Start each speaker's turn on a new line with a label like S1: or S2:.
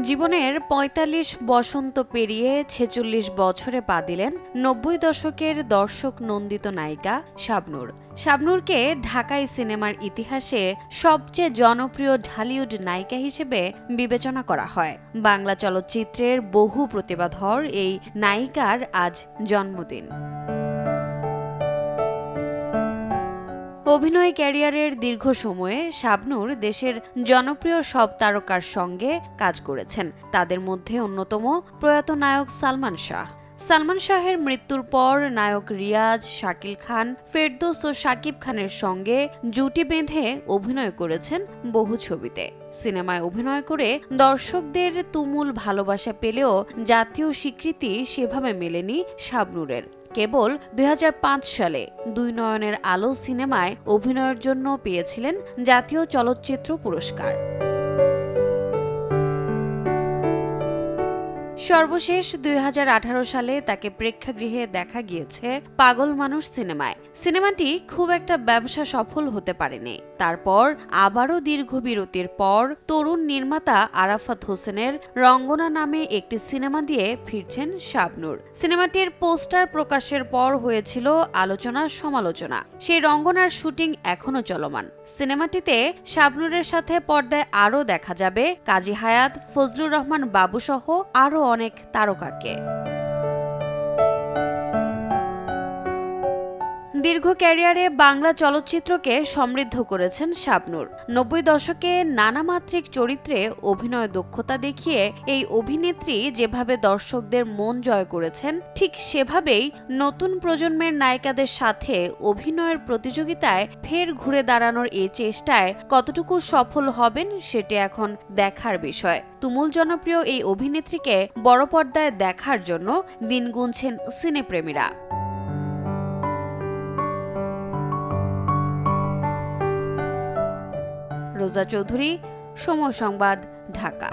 S1: জীবনের ৪৫ বসন্ত পেরিয়ে ৪৬ বছরে পা দিলেন ৯০ দশকের দর্শক নন্দিত নায়িকা শাবনূর। শাবনূরকে ঢাকাই সিনেমার ইতিহাসে সবচেয়ে জনপ্রিয় ঢালিউড নায়িকা হিসেবে বিবেচনা করা হয়। বাংলা চলচ্চিত্রের বহু প্রতিভাধর এই নায়িকার আজ জন্মদিন। অভিনয় ক্যারিয়ারের দীর্ঘ সময়ে শাবনূর দেশের জনপ্রিয় সব তারকার সঙ্গে কাজ করেছেন। তাদের মধ্যে অন্যতম প্রয়াত নায়ক সালমান শাহ। সালমান শাহের মৃত্যুর পর নায়ক রিয়াজ, শাকিল খান, ফেরদৌস ও শাকিব খানের সঙ্গে জুটি বেঁধে অভিনয় করেছেন বহু ছবিতে। সিনেমায় অভিনয় করে দর্শকদের তুমুল ভালোবাসা পেলেও জাতীয় স্বীকৃতি সেভাবে মেলেনি শাবনূরের। কেবল ২০০৫ সালে দুই নয়নের আলো সিনেমায় অভিনয়ের জন্য পেয়েছিলেন জাতীয় চলচ্চিত্র পুরস্কার। সর্বশেষ ২০১৮ সালে তাকে প্রেক্ষাগৃহে দেখা গিয়েছে পাগল মানুষ সিনেমায়। সিনেমাটি খুব একটা ব্যবসা সফল হতে পারেনি। তারপর আবারও দীর্ঘ বিরতির পর তরুণ নির্মাতা আরাফাত হোসেনের রঙ্গনা নামে একটি সিনেমা দিয়ে ফিরছেন শাবনূর। সিনেমাটির পোস্টার প্রকাশের পর হয়েছিল আলোচনা সমালোচনা। সেই রঙ্গনার শুটিং এখনো চলমান। সিনেমাটিতে শাবনূরের সাথে পর্দায় আরও দেখা যাবে কাজী হায়াৎ, ফজলুর রহমান বাবু সহ আরও অনেক তারকাকে। দীর্ঘ ক্যারিয়ারে বাংলা চলচ্চিত্রকে সমৃদ্ধ করেছেন শাবনূর। ৯০ দশকে নানামাত্রিক চরিত্রে অভিনয় দক্ষতা দেখিয়ে এই অভিনেত্রী যেভাবে দর্শকদের মন জয় করেছেন, ঠিক সেভাবেই নতুন প্রজন্মের নায়িকাদের সাথে অভিনয়ের প্রতিযোগিতায় ফের ঘুরে দাঁড়ানোর এই চেষ্টায় কতটুকু সফল হবেন সেটি এখন দেখার বিষয়। তুমুল জনপ্রিয় এই অভিনেত্রীকে বড় পর্দায় দেখার জন্য দিন গুনছেন সিনেপ্রেমীরা। রোজা চৌধুরী, সময় সংবাদ, ঢাকা।